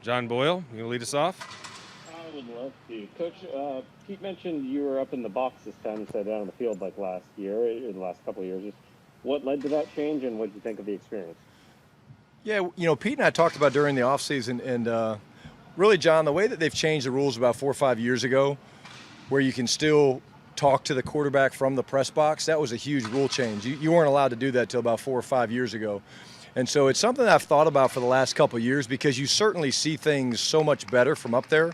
John Boyle, you gonna lead us off? I would love to. Coach, Pete mentioned you were up in the box this time instead of down on the field like last year, or the last couple of years. Just what led to that change, and what did you think of the experience? Yeah, Pete and I talked about during the offseason, and really, John, the way that they've changed the rules about 4 or 5 years ago, where you can still talk to the quarterback from the press box, that was a huge rule change. You weren't allowed to do that till about 4 or 5 years ago. And so it's something that I've thought about for the last couple of years because you certainly see things so much better from up there.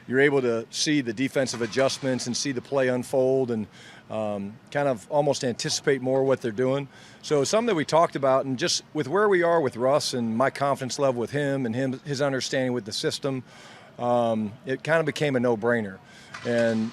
You're able to see the defensive adjustments and see the play unfold and kind of almost anticipate more what they're doing. So it's something that we talked about, and just with where we are with Russ and my confidence level with him and his understanding with the system, it kind of became a no-brainer. And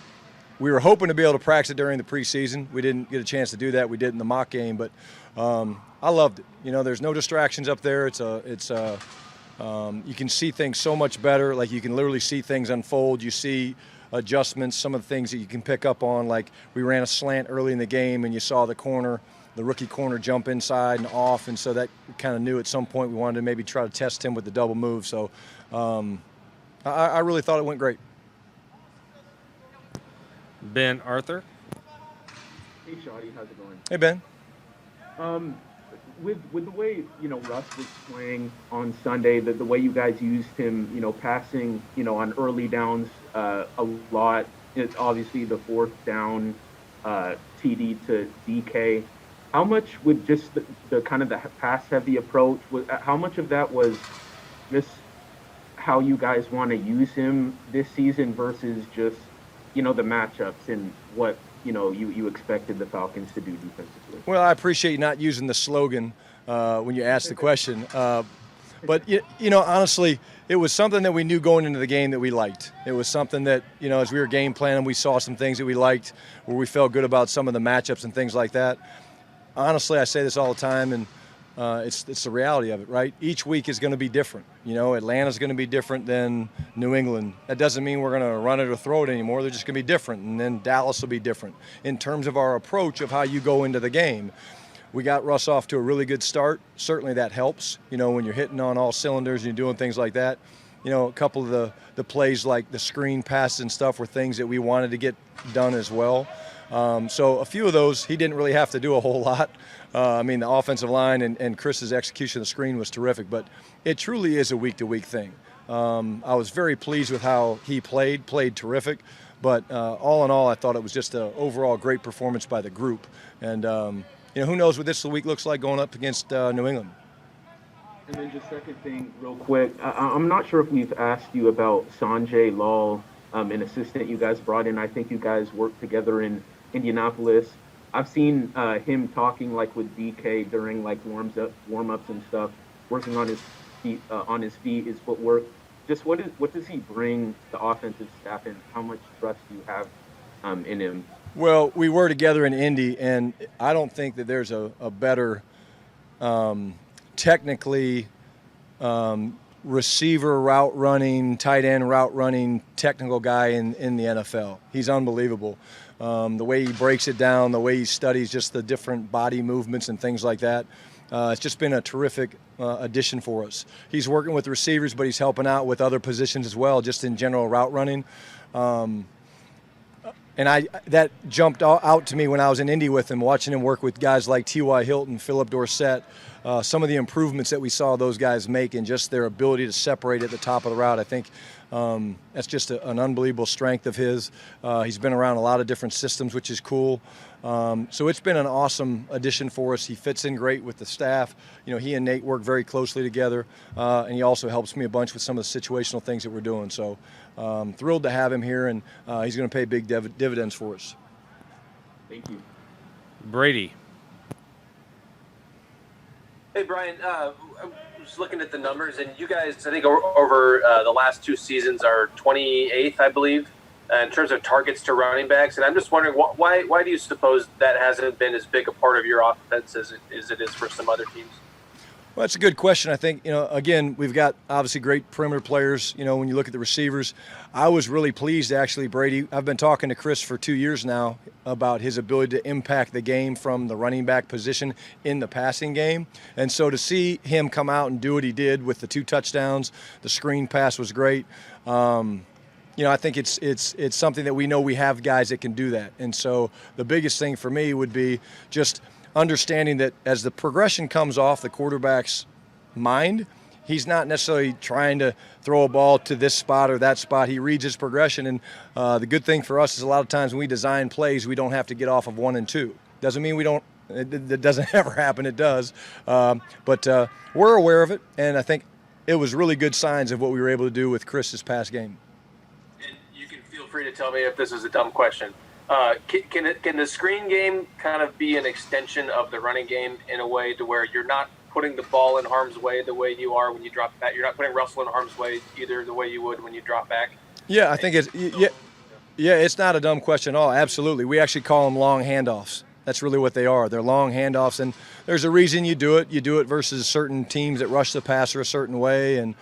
we were hoping to be able to practice it during the preseason. We didn't get a chance to do that. We did in the mock game, but I loved it. There's no distractions up there. You can see things so much better. Like you can literally see things unfold. You see adjustments, some of the things that you can pick up on. Like we ran a slant early in the game, and you saw the rookie corner jump inside and off, and so that we kind of knew at some point we wanted to maybe try to test him with the double move. So I really thought it went great. Ben Arthur. Hey, Shotty, how's it going? Hey, Ben. With the way Russ was playing on Sunday, the way you guys used him, passing, on early downs a lot. It's obviously the fourth down TD to DK. How much would just the kind of the pass heavy approach? How much of that was just how you guys want to use him this season versus just the matchups and what you expected the Falcons to do defensively? Well, I appreciate you not using the slogan when you ask the question. But, honestly, it was something that we knew going into the game that we liked. It was something that, as we were game planning, we saw some things that we liked where we felt good about some of the matchups and things like that. Honestly, I say this all the time, and it's the reality of it, right? Each week is going to be different. Atlanta's going to be different than New England. That doesn't mean we're going to run it or throw it anymore. They're just going to be different. And then Dallas will be different in terms of our approach of how you go into the game. We got Russ off to a really good start. Certainly that helps, when you're hitting on all cylinders and you're doing things like that. A couple of the plays like the screen passes and stuff were things that we wanted to get done as well. So a few of those, he didn't really have to do a whole lot. The offensive line and Chris's execution of the screen was terrific, but it truly is a week-to-week thing. I was very pleased with how he played terrific, but all in all, I thought it was just an overall great performance by the group. And, who knows what this week looks like going up against New England. And then just second thing, real quick, I'm not sure if we've asked you about Sanjay Lal, an assistant you guys brought in. I think you guys worked together in Indianapolis. I've seen him talking like with DK during like warm-ups and stuff, working on his feet, his footwork. Just what does he bring the offensive staff, and how much trust do you have in him? Well, we were together in Indy, and I don't think that there's a better technically receiver route running, tight end route running technical guy in the NFL. He's unbelievable. The way he breaks it down, the way he studies just the different body movements and things like that. It's just been a terrific addition for us. He's working with receivers, but he's helping out with other positions as well, just in general route running. And that jumped out to me when I was in Indy with him, watching him work with guys like T.Y. Hilton, Philip Dorsett, some of the improvements that we saw those guys make and just their ability to separate at the top of the route. I think that's just an unbelievable strength of his. He's been around a lot of different systems, which is cool. So it's been an awesome addition for us. He fits in great with the staff. He and Nate work very closely together, and he also helps me a bunch with some of the situational things that we're doing. So thrilled to have him here, and he's going to pay big dividends for us. Thank you. Brady. Hey, Brian, I was looking at the numbers, and you guys, I think, over the last two seasons are 28th, I believe, in terms of targets to running backs. And I'm just wondering, why do you suppose that hasn't been as big a part of your offense as it is for some other teams? Well, that's a good question. I think, again, we've got obviously great perimeter players. When you look at the receivers, I was really pleased, actually, Brady. I've been talking to Chris for 2 years now about his ability to impact the game from the running back position in the passing game. And so to see him come out and do what he did with the 2 touchdowns, the screen pass was great. I think it's something that we know we have guys that can do that. And so the biggest thing for me would be just understanding that as the progression comes off the quarterback's mind, he's not necessarily trying to throw a ball to this spot or that spot. He reads his progression, and the good thing for us is a lot of times when we design plays, we don't have to get off of 1 and 2. Doesn't mean we don't. It doesn't ever happen. It does. But we're aware of it, and I think it was really good signs of what we were able to do with Chris this past game. And you can feel free to tell me if this is a dumb question. Can the screen game kind of be an extension of the running game in a way to where you're not putting the ball in harm's way the way you are when you drop back? You're not putting Russell in harm's way either the way you would when you drop back? Yeah, I think it's not a dumb question at all. Absolutely. We actually call them long handoffs. That's really what they are. They're long handoffs, and there's a reason you do it. You do it versus certain teams that rush the passer a certain way, and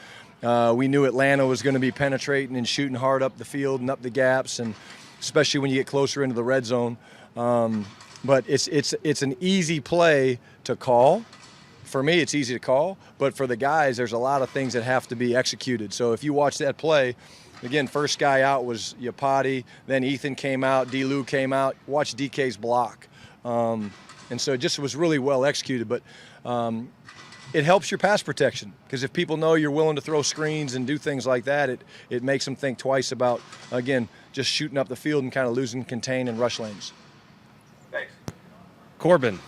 we knew Atlanta was going to be penetrating and shooting hard up the field and up the gaps, and especially when you get closer into the red zone. But it's an easy play to call. For me, it's easy to call. But for the guys, there's a lot of things that have to be executed. So if you watch that play, again, first guy out was Yapati. Then Ethan came out. D-Lou came out. Watch DK's block. And so it just was really well executed. But it helps your pass protection, because if people know you're willing to throw screens and do things like that, it makes them think twice about, again, just shooting up the field and kind of losing contain and rush lanes. Thanks. Corbin.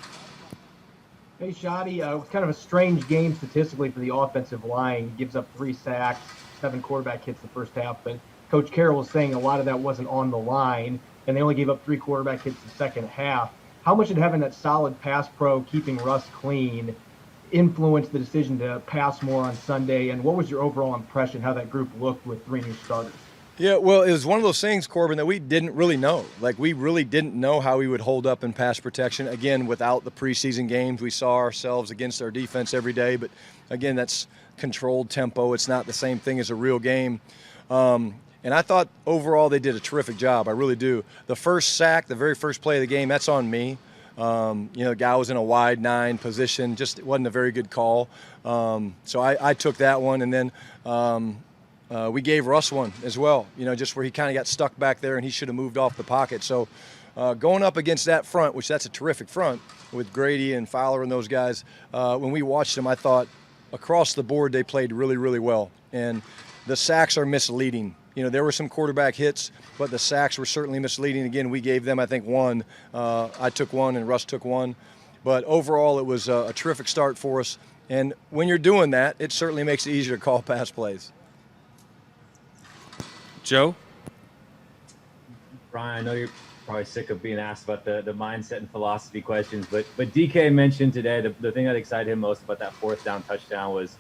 Hey, Shotty, it was kind of a strange game statistically for the offensive line. Gives up 3 sacks, 7 quarterback hits the first half, but Coach Carroll was saying a lot of that wasn't on the line, and they only gave up 3 quarterback hits the second half. How much did having that solid pass pro, keeping Russ clean, influence the decision to pass more on Sunday, and what was your overall impression how that group looked with 3 new starters? Yeah, well, it was one of those things, Corbin, that we didn't really know. Like, we really didn't know how we would hold up in pass protection. Again, without the preseason games, we saw ourselves against our defense every day. But, again, that's controlled tempo. It's not the same thing as a real game. And I thought overall they did a terrific job. I really do. The first sack, the very first play of the game, that's on me. The guy was in a wide 9 position. Just it wasn't a very good call. So I took that one, and then we gave Russ one as well, just where he kind of got stuck back there and he should have moved off the pocket. So going up against that front, which that's a terrific front with Grady and Fowler and those guys, when we watched them, I thought across the board they played really, really well. And the sacks are misleading. There were some quarterback hits, but the sacks were certainly misleading. Again, we gave them, I think, 1. I took 1 and Russ took 1. But overall, it was a terrific start for us. And when you're doing that, it certainly makes it easier to call pass plays. Joe? Brian, I know you're probably sick of being asked about the mindset and philosophy questions, but DK mentioned today the thing that excited him most about that 4th down touchdown was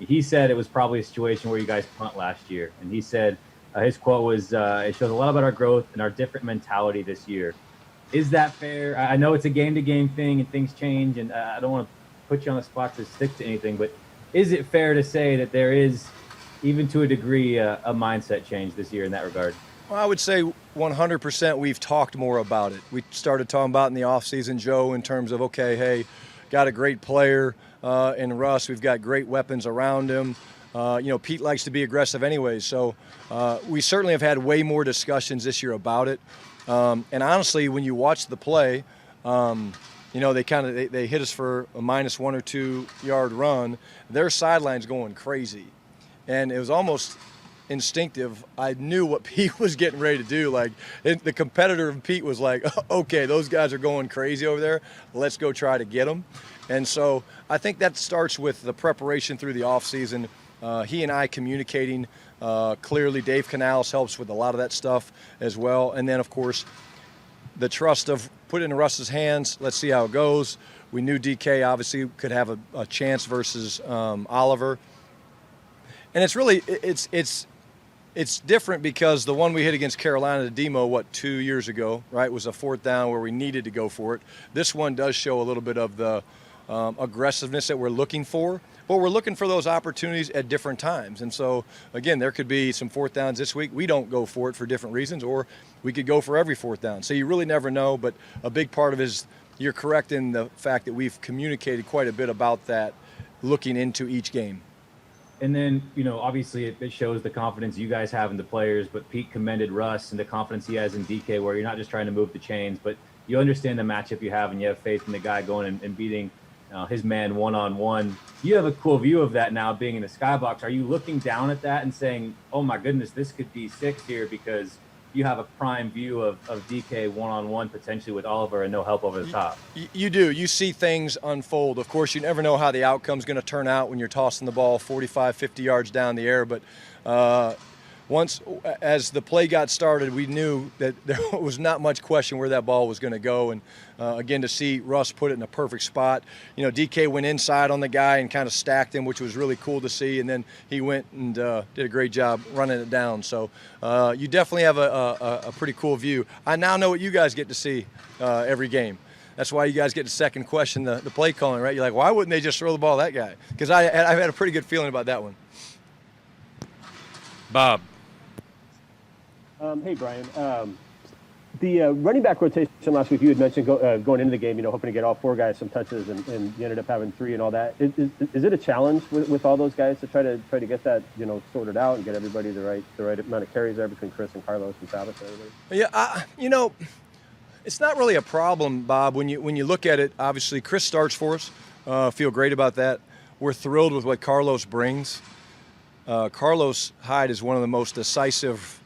he said it was probably a situation where you guys punt last year. And he said his quote was, it shows a lot about our growth and our different mentality this year. Is that fair? I know it's a game-to-game thing and things change, and I don't want to put you on the spot to stick to anything, but is it fair to say that there is, even to a degree, a mindset change this year in that regard? Well, I would say 100% we've talked more about it. We started talking about in the offseason, Joe, in terms of, okay, hey, got a great player in Russ. We've got great weapons around him. Pete likes to be aggressive anyways. So we certainly have had way more discussions this year about it. And honestly, when you watch the play, they hit us for a -1 or 2 yard run. Their sideline's going crazy. And it was almost instinctive. I knew what Pete was getting ready to do. The competitor of Pete was like, okay, those guys are going crazy over there. Let's go try to get them. And so I think that starts with the preparation through the offseason. He and I communicating clearly. Dave Canales helps with a lot of that stuff as well. And then, of course, the trust of put it in Russ's hands. Let's see how it goes. We knew DK obviously could have a chance versus Oliver. And it's really it's different because the one we hit against Carolina, the demo, 2 years ago, right, was a 4th down where we needed to go for it. This one does show a little bit of the aggressiveness that we're looking for, but we're looking for those opportunities at different times. And so, again, there could be some fourth downs this week. We don't go for it for different reasons, or we could go for every fourth down. So you really never know, but a big part of it is you're correct in the fact that we've communicated quite a bit about that looking into each game. And then, obviously it shows the confidence you guys have in the players, but Pete commended Russ and the confidence he has in DK, where you're not just trying to move the chains, but you understand the matchup you have and you have faith in the guy going and beating his man one-on-one. You have a cool view of that now being in the skybox. Are you looking down at that and saying, oh my goodness, this could be 6 here, because you have a prime view of DK one-on-one potentially with Oliver and no help over the top? You do. You see things unfold. Of course, you never know how the outcome's going to turn out when you're tossing the ball 45, 50 yards down the air. But once, as the play got started, we knew that there was not much question where that ball was going to go. And again, to see Russ put it in a perfect spot. DK went inside on the guy and kind of stacked him, which was really cool to see. And then he went and did a great job running it down. So you definitely have a pretty cool view. I now know what you guys get to see every game. That's why you guys get to second question the play calling, right? You're like, why wouldn't they just throw the ball at that guy? Because I've had a pretty good feeling about that one. Bob. Hey, Brian. The running back rotation last week, you had mentioned going into the game, hoping to get all 4 guys some touches, and you ended up having 3 and all that. Is it a challenge with all those guys to try to get that sorted out and get everybody the right amount of carries there between Chris and Carlos and Travis and everybody? Yeah, it's not really a problem, Bob. When you look at it, obviously Chris starts for us. Feel great about that. We're thrilled with what Carlos brings. Carlos Hyde is one of the most decisive,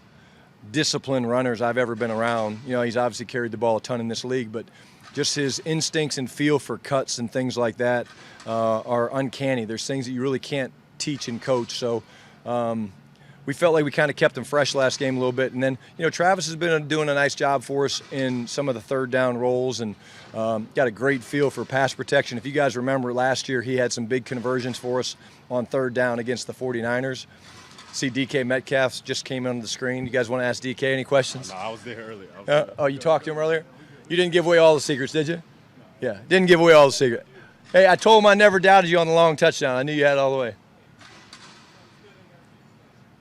disciplined runners I've ever been around. He's obviously carried the ball a ton in this league, but just his instincts and feel for cuts and things like that are uncanny. There's things that you really can't teach and coach. So we felt like we kind of kept him fresh last game a little bit. And then, Travis has been doing a nice job for us in some of the third down roles and got a great feel for pass protection. If you guys remember last year, he had some big conversions for us on third down against the 49ers. See, DK Metcalf just came on the screen. You guys want to ask DK any questions? No, I was there earlier. You talked to him earlier? You didn't give away all the secrets, did you? Yeah, didn't give away all the secrets. Hey, I told him I never doubted you on the long touchdown. I knew you had it all the way.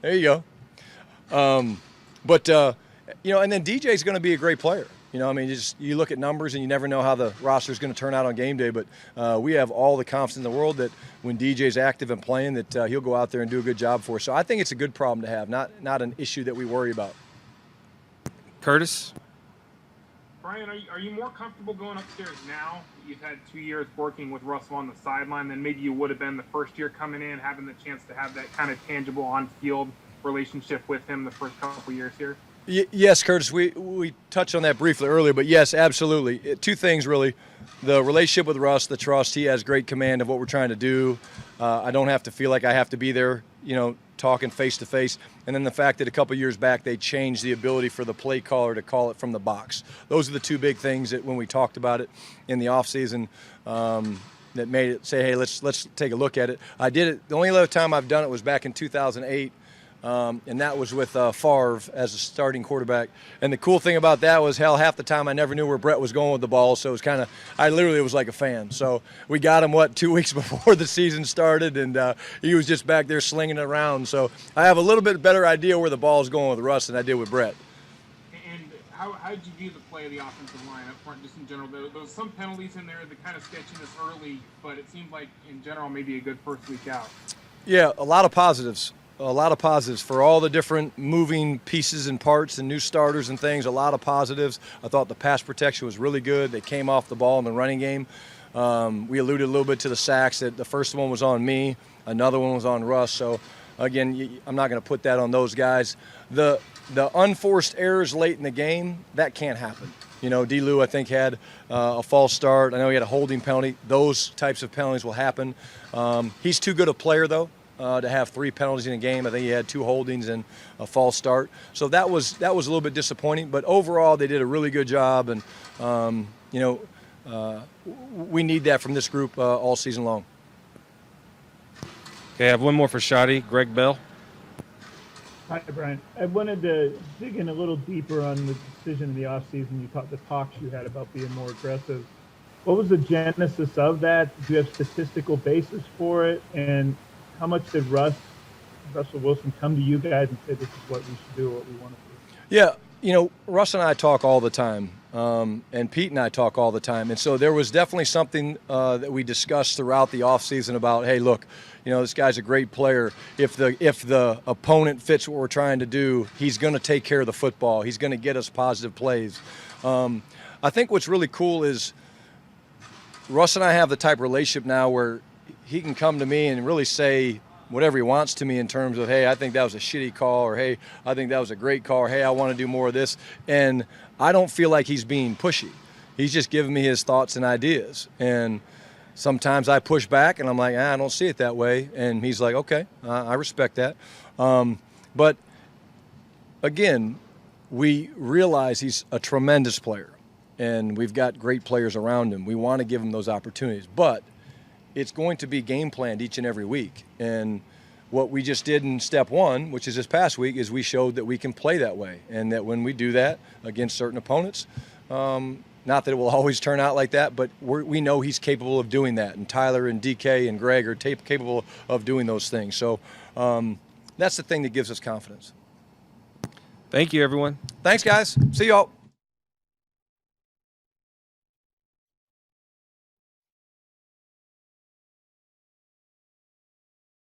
There you go. And then DJ's going to be a great player. You look at numbers and you never know how the roster is going to turn out on game day, but we have all the confidence in the world that when DJ's active and playing that he'll go out there and do a good job for us. So I think it's a good problem to have, not an issue that we worry about. Curtis? Brian, are you more comfortable going upstairs now that you've had 2 years working with Russell on the sideline than maybe you would have been the first year coming in, having the chance to have that kind of tangible on-field relationship with him the first couple years here? Yes, Curtis, we touched on that briefly earlier, but yes, absolutely. 2 things, really. The relationship with Russ, the trust. He has great command of what we're trying to do. I don't have to feel like I have to be there, talking face-to-face. And then the fact that a couple years back they changed the ability for the play caller to call it from the box. Those are the 2 big things that when we talked about it in the offseason that made it say, hey, let's take a look at it. I did it. The only other time I've done it was back in 2008. And that was with Favre as a starting quarterback. And the cool thing about that was, half the time I never knew where Brett was going with the ball. So it was I literally was like a fan. So we got him, 2 weeks before the season started, and he was just back there slinging it around. So I have a little bit better idea where the ball is going with Russ than I did with Brett. And how did you view the play of the offensive line up front, just in general? There was some penalties in there, the kind of sketchiness early, but it seemed like, in general, maybe a good first week out. Yeah, a lot of positives. A lot of positives for all the different moving pieces and parts and new starters and things. A lot of positives. I thought the pass protection was really good. They came off the ball in the running game. We alluded a little bit to the sacks. That the first one was on me. Another one was on Russ. So, again, I'm not going to put that on those guys. The unforced errors late in the game, that can't happen. D-Lou, I think, had a false start. I know he had a holding penalty. Those types of penalties will happen. He's too good a player, though. To have 3 penalties in a game. I think he had 2 holdings and a false start. So that was a little bit disappointing. But overall, they did a really good job, and we need that from this group all season long. Okay, I have one more for Schotty. Greg Bell. Hi, Brian. I wanted to dig in a little deeper on the decision in the offseason. The talks you had about being more aggressive what was the genesis of that? Do you have statistical basis for it? And how much did Russell Wilson come to you guys and say, this is what we should do, what we want to do? Yeah, Russ and I talk all the time, and Pete and I talk all the time. And so there was definitely something that we discussed throughout the offseason about, hey, look, this guy's a great player. If the opponent fits what we're trying to do, he's going to take care of the football. He's going to get us positive plays. I think what's really cool is Russ and I have the type of relationship now where he can come to me and really say whatever he wants to me in terms of, hey, I think that was a shitty call, or hey, I think that was a great call, or hey, I want to do more of this. And I don't feel like he's being pushy. He's just giving me his thoughts and ideas. And sometimes I push back and I'm like, I don't see it that way. And he's like, okay, I respect that. But again, we realize he's a tremendous player and we've got great players around him. We want to give him those opportunities, but it's going to be game planned each and every week. And what we just did in step one, which is this past week, is we showed that we can play that way. And that when we do that against certain opponents, not that it will always turn out like that, but we know he's capable of doing that. And Tyler and DK and Greg are capable of doing those things. So that's the thing that gives us confidence. Thank you, everyone. Thanks, guys. See y'all.